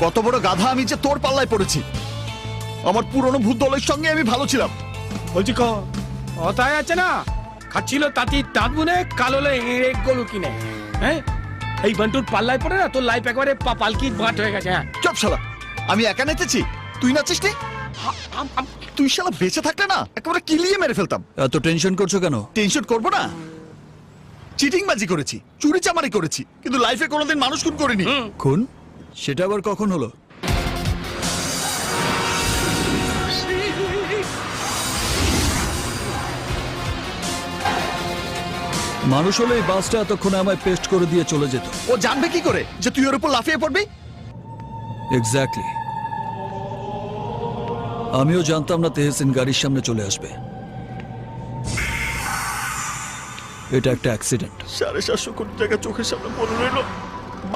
কত বড় গাধা আমি যে তোর পাল্লায় পড়েছি। আমার পুরনো ভূত দলের সঙ্গে আমি ভালো ছিলাম। বলছি কথায় আছে না, খাচ্ছিল তাঁতির তাঁত বুনে কালোলে হেঁড়ে গরু কিনে। হ্যাঁ, এই বান্টুর পাল্লায় পড়ে না তোর লাইফ একবারে পালকির বাট হয়ে গেছে। হ্যাঁ চপ শালা, আমি একা নেচেছি, তুই নাচিস নি? তুই শালা বেঁচে থাকলে না একেবারে কিলিয়ে মেরে ফেলতাম। এত টেনশন করছো কেন? টেনশন করবো না? চিটিংবাজি করেছি, চুরি চামারি করেছি, কিন্তু লাইফে কোনোদিন মানুষ খুন করিনি। খুন? সেটা আবার কখন হলো? মানুষ হলে এই বাসটা এতক্ষণে আমায় পেস্ট করে দিয়ে চলে যেত। ও জানবে কি করে যে তুই ওর উপর লাফিয়ে পড়বি? এক্স্যাক্টলি। আমিও জানতাম না তেহসিন গাড়ির সামনে চলে আসবে। এটা একটা অ্যাক্সিডেন্ট। 750 কোটি টাকা চোখের সামনে পড়ে রইল।